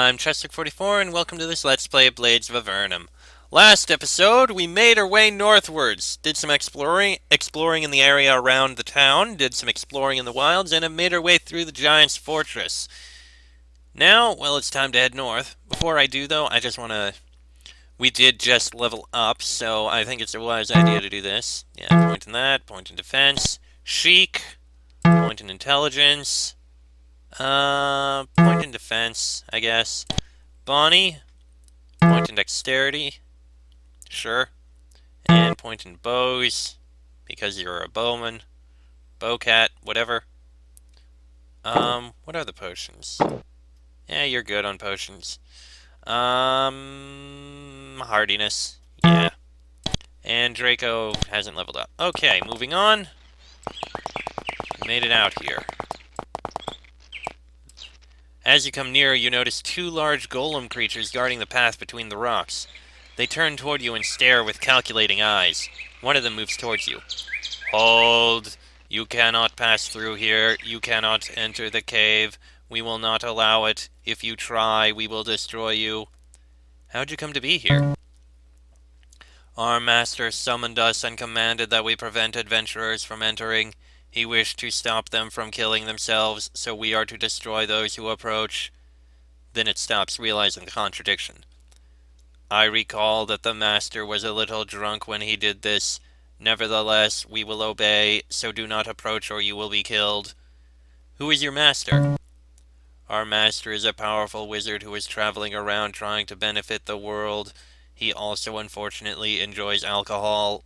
I'm Chester44, and welcome to this Let's Play Blades of Avernum. Last episode, we made our way northwards, did some exploring in the area around the town, did some exploring in the wilds, and have made our way through the Giant's Fortress. Now, well, it's time to head north. Before I do, though, I just want to... We did just level up, so I think it's a wise idea to do this. Yeah, point in that, point in defense, chic, point in intelligence... point in defense, I guess. Bonnie, point in dexterity, sure. And point in bows, because you're a bowman. Bowcat, whatever. What are the potions? Yeah, you're good on potions. Hardiness, yeah. And Draco hasn't leveled up. Okay, moving on. Made it out here. As you come nearer, you notice two large golem creatures guarding the path between the rocks. They turn toward you and stare with calculating eyes. One of them moves towards you. Hold! You cannot pass through here. You cannot enter the cave. We will not allow it. If you try, we will destroy you. How'd you come to be here? Our master summoned us and commanded that we prevent adventurers from entering. He wished to stop them from killing themselves, so we are to destroy those who approach. Then it stops, realizing the contradiction. I recall that the master was a little drunk when he did this. Nevertheless, we will obey, so do not approach or you will be killed. Who is your master? Our master is a powerful wizard who is traveling around trying to benefit the world. He also, unfortunately, enjoys alcohol.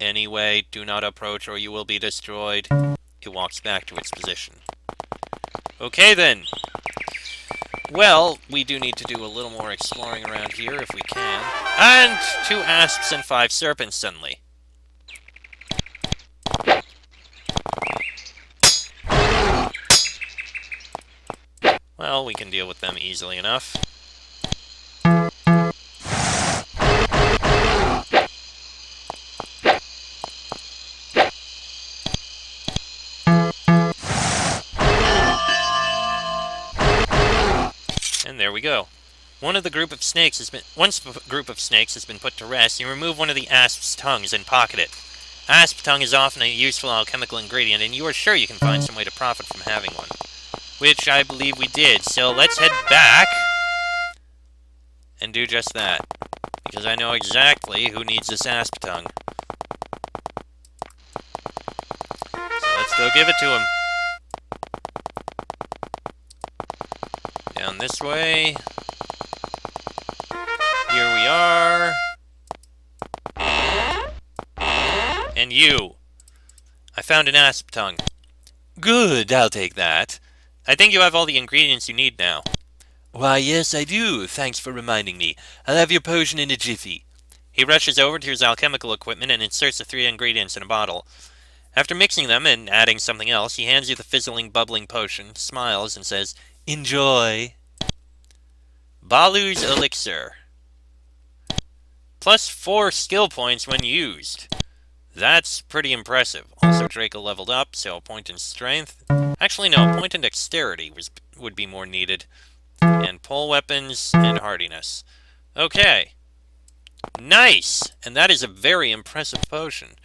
Anyway, do not approach or you will be destroyed. It walks back to its position. Okay then. Well, we do need to do a little more exploring around here if we can. And 2 asps and 5 serpents suddenly. Well, we can deal with them easily enough. And there we go. Once a group of snakes has been put to rest, you remove one of the asp's tongues and pocket it. Asp tongue is often a useful alchemical ingredient, and you are sure you can find some way to profit from having one. Which I believe we did, so let's head back and do just that. Because I know exactly who needs this asp tongue. So let's go give it to him. Down this way. Here we are. And you. I found an asp tongue. Good, I'll take that. I think you have all the ingredients you need now. Why, yes, I do. Thanks for reminding me. I'll have your potion in a jiffy. He rushes over to his alchemical equipment and inserts the 3 ingredients in a bottle. After mixing them and adding something else, he hands you the fizzling, bubbling potion, smiles, and says, Enjoy. Balu's Elixir. Plus 4 skill points when used. That's pretty impressive. Also, Draco leveled up, so a point in strength. Actually, no, a point in dexterity would be more needed. And pole weapons and hardiness. Okay. Nice! And that is a very impressive potion.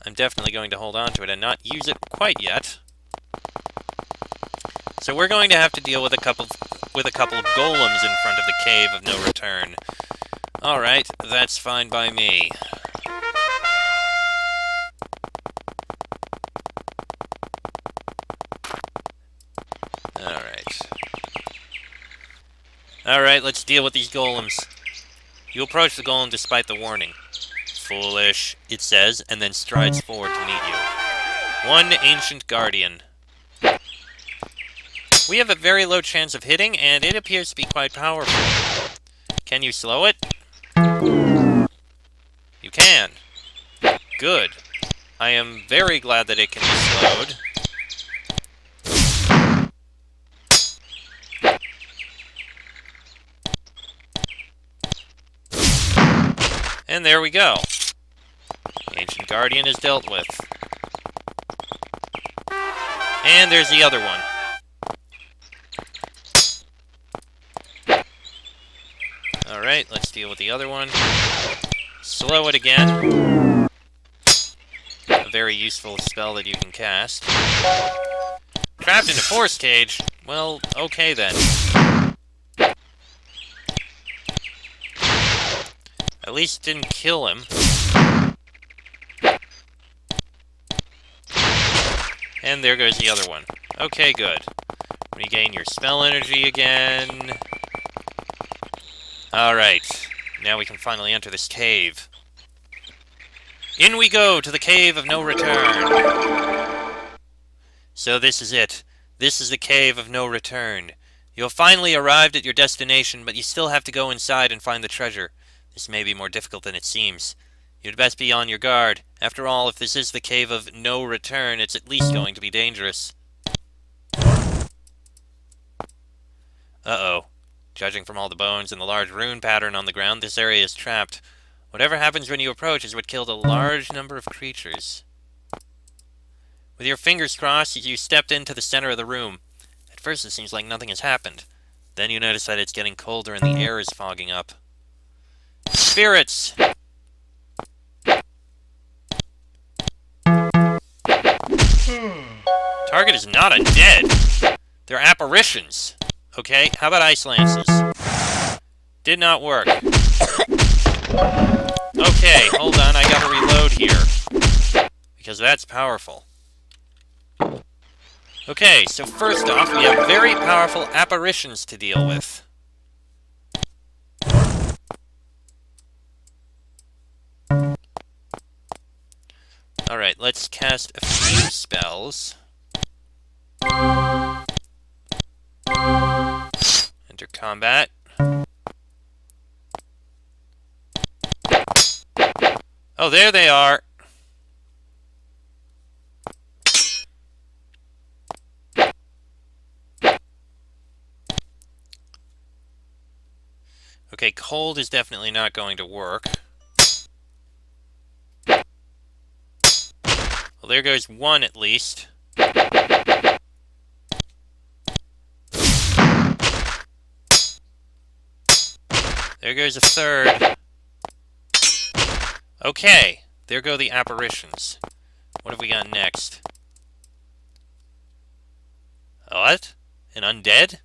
I'm definitely going to hold on to it and not use it quite yet. So we're going to have to deal with a couple of golems in front of the cave of no return. Alright, that's fine by me. Alright, let's deal with these golems. You approach the golem despite the warning. Foolish, it says, and then strides forward to meet you. One ancient guardian. We have a very low chance of hitting, and it appears to be quite powerful. Can you slow it? You can. Good. I am very glad that it can be slowed. And there we go. The Ancient Guardian is dealt with. And there's the other one. Alright, let's deal with the other one. Slow it again. A very useful spell that you can cast. Trapped in a force cage? Well, okay then. At least didn't kill him. And there goes the other one. Okay, good. Regain your spell energy again. Alright. Now we can finally enter this cave. In we go to the Cave of No Return. So this is it. This is the Cave of No Return. You have finally arrived at your destination, but you still have to go inside and find the treasure. This may be more difficult than it seems. You'd best be on your guard. After all, if this is the Cave of No Return, it's at least going to be dangerous. Uh-oh. Judging from all the bones and the large rune pattern on the ground, this area is trapped. Whatever happens when you approach is what killed a large number of creatures. With your fingers crossed, you stepped into the center of the room. At first it seems like nothing has happened. Then you notice that it's getting colder and the air is fogging up. Spirits! Target is not undead. They're apparitions. Okay, how about ice lances? Did not work. Okay, hold on, I gotta reload here. Because that's powerful. Okay, so first off, we have very powerful apparitions to deal with. Alright, let's cast a few spells. Enter combat. Oh, there they are! Okay, cold is definitely not going to work. Well, there goes one at least. There goes a third. Okay, there go the apparitions. What have we got next? What? An undead?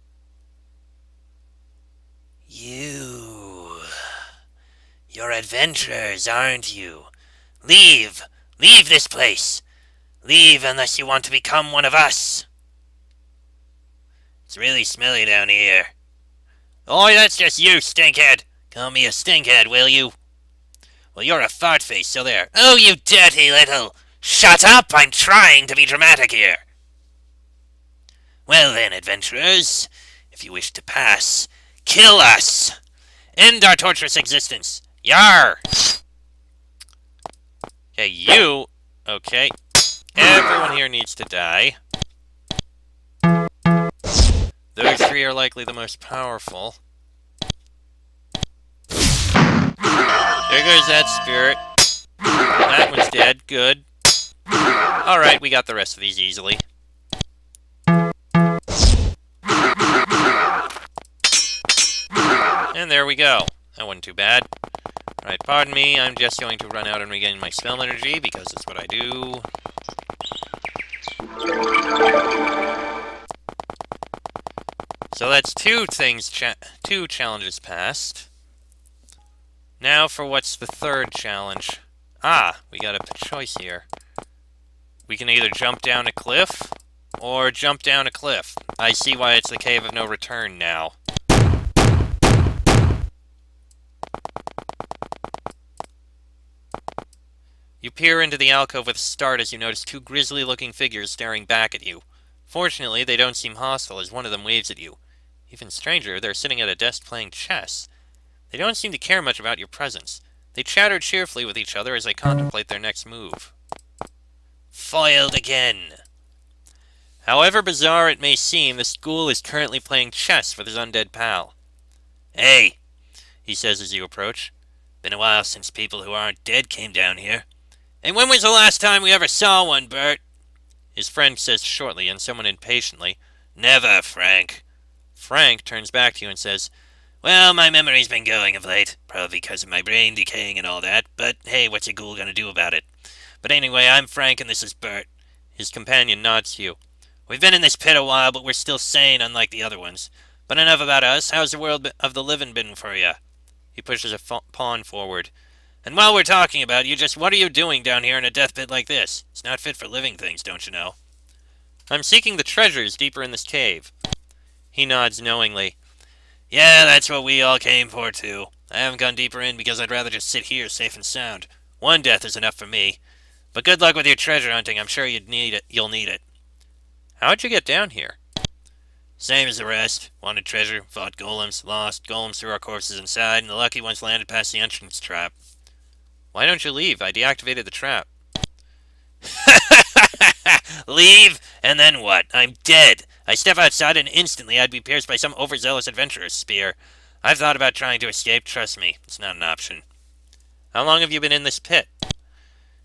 You're adventurers, aren't you? Leave! Leave this place! Leave unless you want to become one of us! It's really smelly down here. Oi, that's just you, stinkhead! Call me a stinkhead, will you? Well, you're a fart face, so there. Oh, you dirty little... Shut up! I'm trying to be dramatic here! Well then, adventurers, if you wish to pass, kill us! End our torturous existence! Yar! Okay, you... Okay. Everyone here needs to die. Those three are likely the most powerful. There goes that spirit. That one's dead. Good. Alright, we got the rest of these easily. And there we go. That wasn't too bad. Alright, pardon me, I'm just going to run out and regain my spell energy, because that's what I do. So that's two challenges passed. Now for what's the third challenge. Ah, we got a choice here. We can either jump down a cliff, or jump down a cliff. I see why it's the Cave of No Return now. You peer into the alcove with a start as you notice two grisly-looking figures staring back at you. Fortunately, they don't seem hostile as one of them waves at you. Even stranger, they're sitting at a desk playing chess. They don't seem to care much about your presence. They chatter cheerfully with each other as they contemplate their next move. Foiled again! However bizarre it may seem, the ghoul is currently playing chess with his undead pal. Hey, he says as you approach. Been a while since people who aren't dead came down here. And when was the last time we ever saw one, Bert? His friend says shortly, and somewhat impatiently, Never, Frank. Frank turns back to you and says, Well, my memory's been going of late, probably because of my brain decaying and all that, but hey, what's a ghoul gonna do about it? But anyway, I'm Frank and this is Bert. His companion nods to you. We've been in this pit a while, but we're still sane, unlike the other ones. But enough about us. How's the world of the living been for you? He pushes a pawn forward. And while we're talking about you, just what are you doing down here in a death pit like this? It's not fit for living things, don't you know? I'm seeking the treasures deeper in this cave. He nods knowingly. Yeah, that's what we all came for, too. I haven't gone deeper in because I'd rather just sit here safe and sound. One death is enough for me. But good luck with your treasure hunting. I'm sure you'll need it. How'd you get down here? Same as the rest. Wanted treasure, fought golems, lost, golems threw our corpses inside, and the lucky ones landed past the entrance trap. Why don't you leave? I deactivated the trap. Leave? And then what? I'm dead. I step outside and instantly I'd be pierced by some overzealous adventurer's spear. I've thought about trying to escape, trust me. It's not an option. How long have you been in this pit?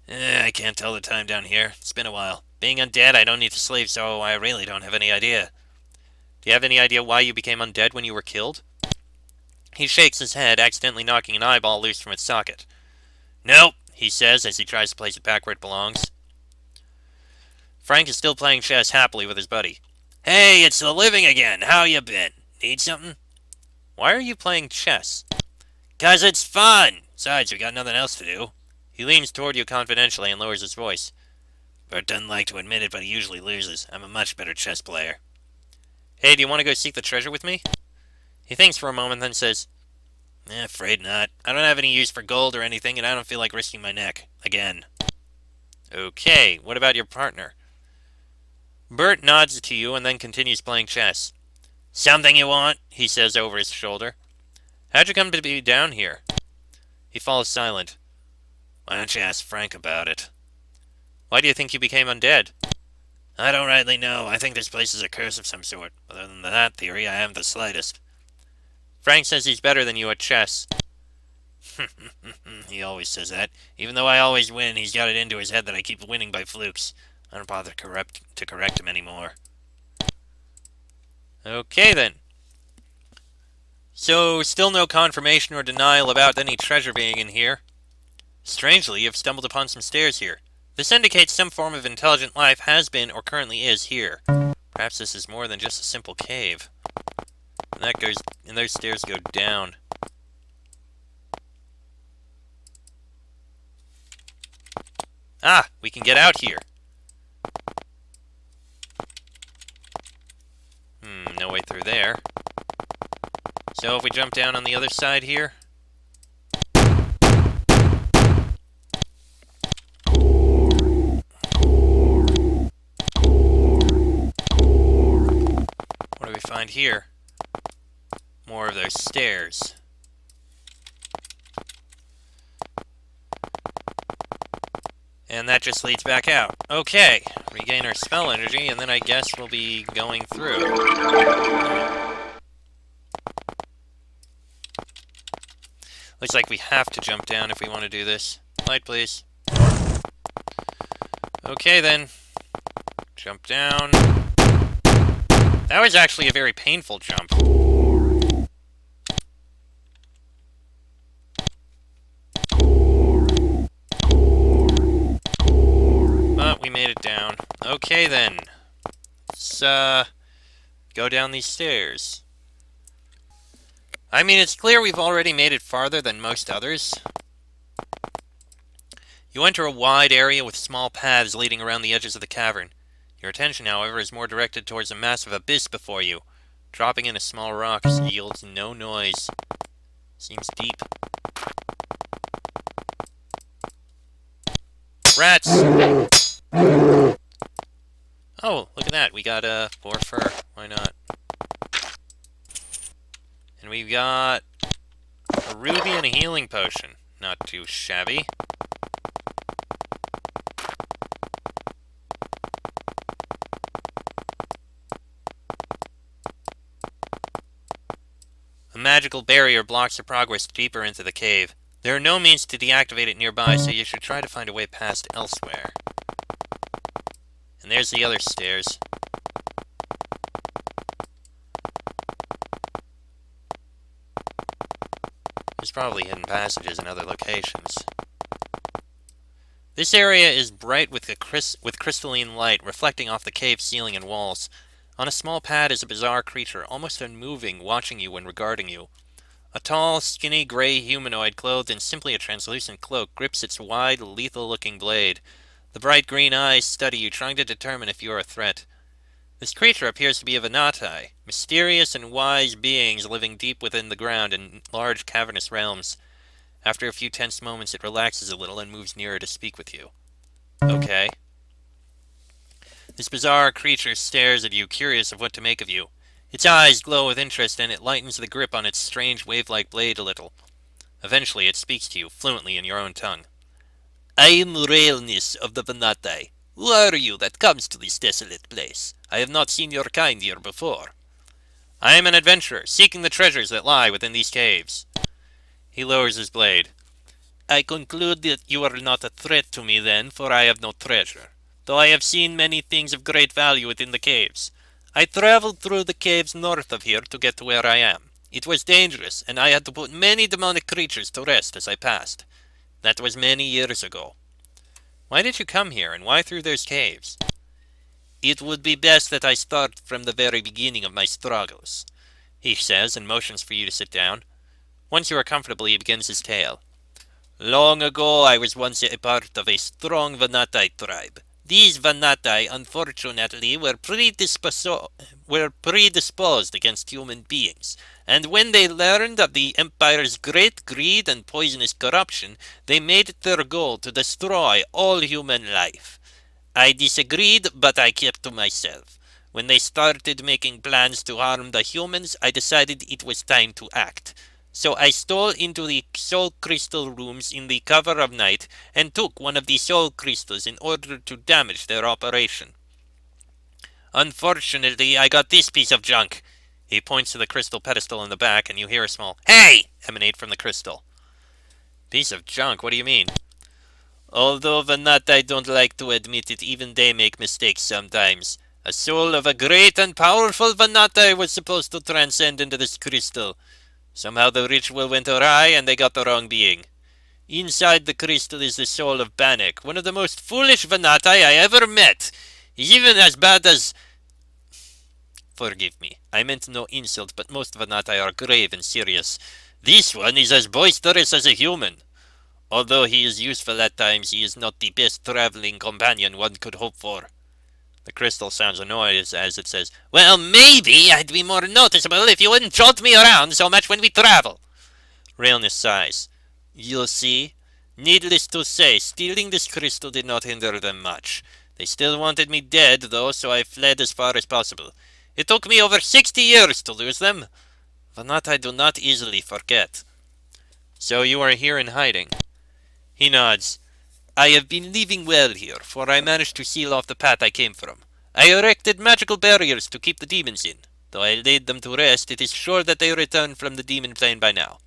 I can't tell the time down here. It's been a while. Being undead, I don't need to sleep, so I really don't have any idea. Do you have any idea why you became undead when you were killed? He shakes his head, accidentally knocking an eyeball loose from its socket. Nope, he says as he tries to place it back where it belongs. Frank is still playing chess happily with his buddy. Hey, it's the living again. How you been? Need something? Why are you playing chess? 'Cause it's fun. Besides, we got nothing else to do. He leans toward you confidentially and lowers his voice. Bert doesn't like to admit it, but he usually loses. I'm a much better chess player. Hey, do you want to go seek the treasure with me? He thinks for a moment, then says, afraid not. I don't have any use for gold or anything, and I don't feel like risking my neck. Again. Okay, what about your partner? Bert nods to you and then continues playing chess. Something you want? He says over his shoulder. How'd you come to be down here? He falls silent. Why don't you ask Frank about it? Why do you think you became undead? I don't rightly know. I think this place is a curse of some sort. Other than that theory, I haven't the slightest. Frank says he's better than you at chess. He always says that. Even though I always win, he's got it into his head that I keep winning by flukes. I don't bother to correct him anymore. Okay, then. So, still no confirmation or denial about any treasure being in here. Strangely, you've stumbled upon some stairs here. This indicates some form of intelligent life has been or currently is here. Perhaps this is more than just a simple cave. And those stairs go down. Ah, we can get out here. No way through there. So if we jump down on the other side here. What do we find here? More of those stairs. And that just leads back out. Okay, regain our spell energy, and then I guess we'll be going through. Looks like we have to jump down if we want to do this. Light, please. Okay, then. Jump down. That was actually a very painful jump. But we made it down. Okay, then. Let's, go down these stairs. I mean, it's clear we've already made it farther than most others. You enter a wide area with small paths leading around the edges of the cavern. Your attention, however, is more directed towards a massive abyss before you. Dropping in a small rock yields no noise. Seems deep. Rats! Oh, look at that. We got more fur. Why not? And we've got a ruby and a healing potion. Not too shabby. A magical barrier blocks your progress deeper into the cave. There are no means to deactivate it nearby, so you should try to find a way past elsewhere. And there's the other stairs. probably hidden passages in other locations. This area is bright with crystalline light reflecting off the cave ceiling and walls. On a small pad is a bizarre creature, almost unmoving, watching you when regarding you. A tall, skinny, gray humanoid clothed in simply a translucent cloak grips its wide, lethal-looking blade. The bright green eyes study you, trying to determine if you are a threat. This creature appears to be a Venatai, mysterious and wise beings living deep within the ground in large cavernous realms. After a few tense moments, it relaxes a little and moves nearer to speak with you. Okay. This bizarre creature stares at you, curious of what to make of you. Its eyes glow with interest, and it lightens the grip on its strange wave-like blade a little. Eventually, it speaks to you, fluently in your own tongue. I am Realness of the Venatai. Who are you that comes to this desolate place? I have not seen your kind here before. I am an adventurer, seeking the treasures that lie within these caves. He lowers his blade. I conclude that you are not a threat to me then, for I have no treasure, though I have seen many things of great value within the caves. I traveled through the caves north of here to get to where I am. It was dangerous, and I had to put many demonic creatures to rest as I passed. That was many years ago. Why did you come here, and why through those caves? It would be best that I start from the very beginning of my struggles, he says, and motions for you to sit down. Once you are comfortable, he begins his tale. Long ago, I was once a part of a strong Venatai tribe. These Venatai, unfortunately, were predisposed against human beings, and when they learned of the Empire's great greed and poisonous corruption, they made it their goal to destroy all human life. I disagreed, but I kept to myself. When they started making plans to harm the humans, I decided it was time to act. So I stole into the soul crystal rooms in the cover of night and took one of the soul crystals in order to damage their operation. Unfortunately, I got this piece of junk. He points to the crystal pedestal in the back, and you hear a small "Hey!" emanate from the crystal. Piece of junk? What do you mean? Although Venatai don't like to admit it, even they make mistakes sometimes. A soul of a great and powerful Venatai was supposed to transcend into this crystal. Somehow the ritual went awry and they got the wrong being. Inside the crystal is the soul of Bannock, one of the most foolish Venatai I ever met. He's even as bad as... Forgive me, I meant no insult, but most Venatai are grave and serious. This one is as boisterous as a human. Although he is useful at times, he is not the best traveling companion one could hope for. The crystal sounds annoyed as it says, Well, maybe I'd be more noticeable if you wouldn't jolt me around so much when we travel. Realness sighs. You see? Needless to say, stealing this crystal did not hinder them much. They still wanted me dead, though, so I fled as far as possible. It took me over 60 years to lose them. Venatai do not easily forget. So you are here in hiding? He nods. I have been living well here, for I managed to seal off the path I came from. I erected magical barriers to keep the demons in. Though I laid them to rest, it is sure that they return from the demon plane by now.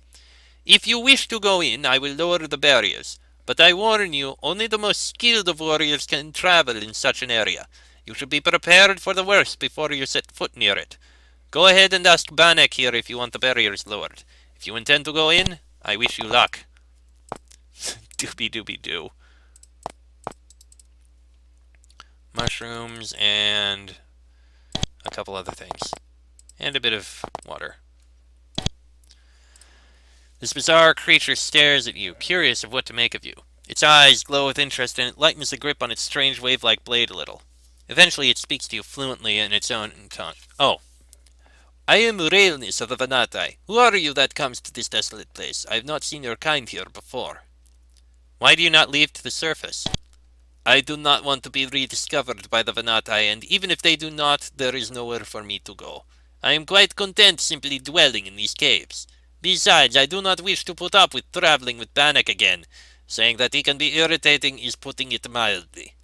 If you wish to go in, I will lower the barriers. But I warn you, only the most skilled of warriors can travel in such an area. You should be prepared for the worst before you set foot near it. Go ahead and ask Bannock here if you want the barriers lowered. If you intend to go in, I wish you luck. Doobie-doobie-doo. Mushrooms and a couple other things. And a bit of water. This bizarre creature stares at you, curious of what to make of you. Its eyes glow with interest, and it lightens the grip on its strange wave-like blade a little. Eventually, it speaks to you fluently in its own tongue. Oh. I am Realness of the Venatai. Who are you that comes to this desolate place? I have not seen your kind here before. Why do you not leave to the surface? I do not want to be rediscovered by the Venatai, and even if they do not, there is nowhere for me to go. I am quite content simply dwelling in these caves. Besides, I do not wish to put up with traveling with Bannock again. Saying that he can be irritating is putting it mildly.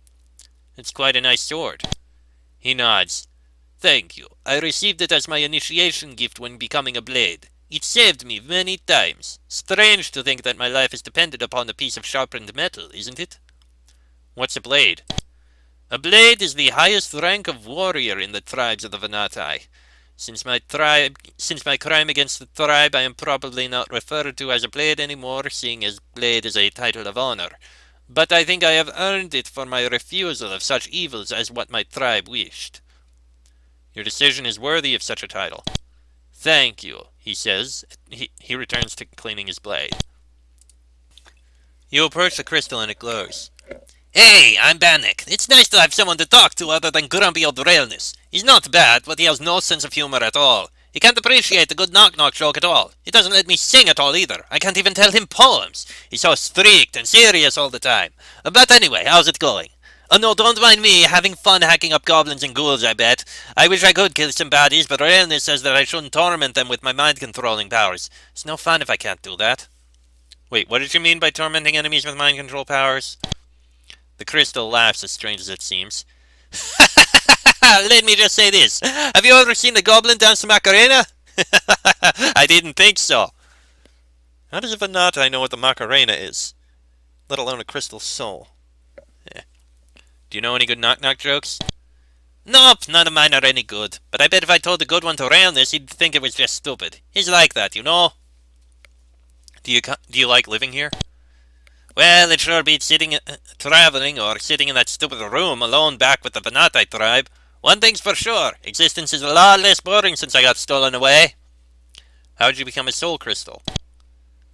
It's quite a nice sword. He nods. Thank you. I received it as my initiation gift when becoming a blade. It saved me many times. Strange to think that my life is dependent upon a piece of sharpened metal, isn't it? What's a blade? A blade is the highest rank of warrior in the tribes of the Venatai. Since my crime against the tribe, I am probably not referred to as a blade anymore, seeing as blade is a title of honor. But I think I have earned it for my refusal of such evils as what my tribe wished. Your decision is worthy of such a title. Thank you, he says. He returns to cleaning his blade. You approach the crystal and it glows. Hey, I'm Bannock. It's nice to have someone to talk to other than grumpy old Railness. He's not bad, but he has no sense of humor at all. He can't appreciate a good knock-knock joke at all. He doesn't let me sing at all either. I can't even tell him poems. He's so strict and serious all the time. But anyway, how's it going? Oh no, don't mind me, having fun hacking up goblins and ghouls, I bet. I wish I could kill some baddies, but Railness says that I shouldn't torment them with my mind-controlling powers. It's no fun if I can't do that. Wait, what did you mean by tormenting enemies with mind control powers? The crystal laughs, as strange as it seems. Let me just say this. Have you ever seen the goblin dance the Macarena? I didn't think so. How does a Venati know what the Macarena is? Let alone a crystal soul. Yeah. Do you know any good knock-knock jokes? Nope, none of mine are any good. But I bet if I told a good one to Railness, he'd think it was just stupid. He's like that, you know? Do you like living here? Well, it sure beats traveling or sitting in that stupid room alone back with the Venati tribe. One thing's for sure, existence is a lot less boring since I got stolen away. How'd you become a soul crystal?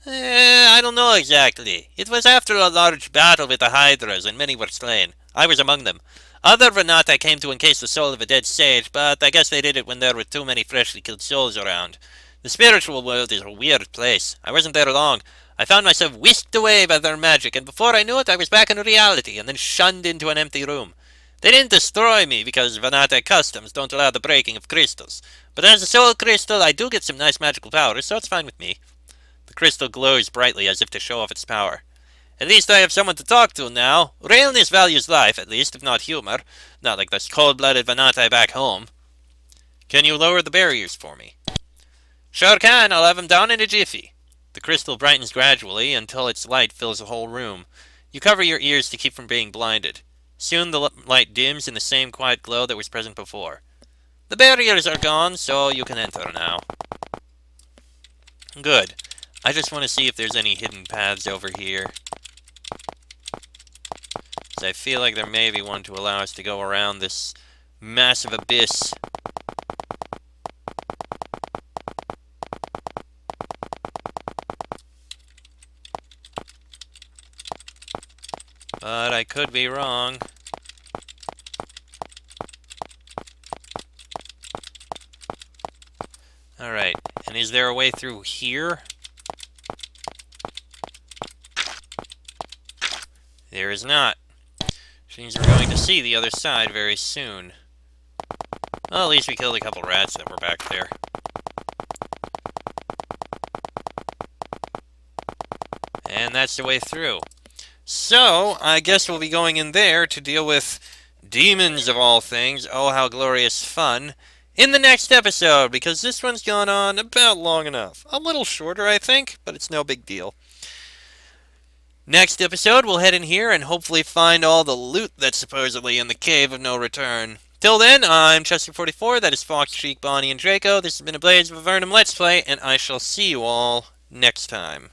I don't know exactly. It was after a large battle with the Hydras and many were slain. I was among them. Other Venati came to encase the soul of a dead sage, but I guess they did it when there were too many freshly killed souls around. The spiritual world is a weird place. I wasn't there long. I found myself whisked away by their magic, and before I knew it, I was back in reality, and then shunned into an empty room. They didn't destroy me, because Venati customs don't allow the breaking of crystals. But as a soul crystal, I do get some nice magical powers, so it's fine with me. The crystal glows brightly, as if to show off its power. At least I have someone to talk to now. Realness values life, at least, if not humor. Not like this cold-blooded Venati back home. Can you lower the barriers for me? Sure can. I'll have him down in a jiffy. The crystal brightens gradually until its light fills the whole room. You cover your ears to keep from being blinded. Soon the light dims in the same quiet glow that was present before. The barriers are gone, so you can enter now. Good. I just want to see if there's any hidden paths over here. So I feel like there may be one to allow us to go around this massive abyss. But I could be wrong. Alright, and is there a way through here? There is not. Which means we're going to see the other side very soon. Well, at least we killed a couple rats that were back there. And that's the way through. So, I guess we'll be going in there to deal with demons of all things. Oh, how glorious fun. In the next episode, because this one's gone on about long enough. A little shorter, I think, but it's no big deal. Next episode, we'll head in here and hopefully find all the loot that's supposedly in the Cave of No Return. Till then, I'm Chester44, that is Fox, Sheik, Bonnie, and Draco. This has been a Blades of Avernum Let's Play, and I shall see you all next time.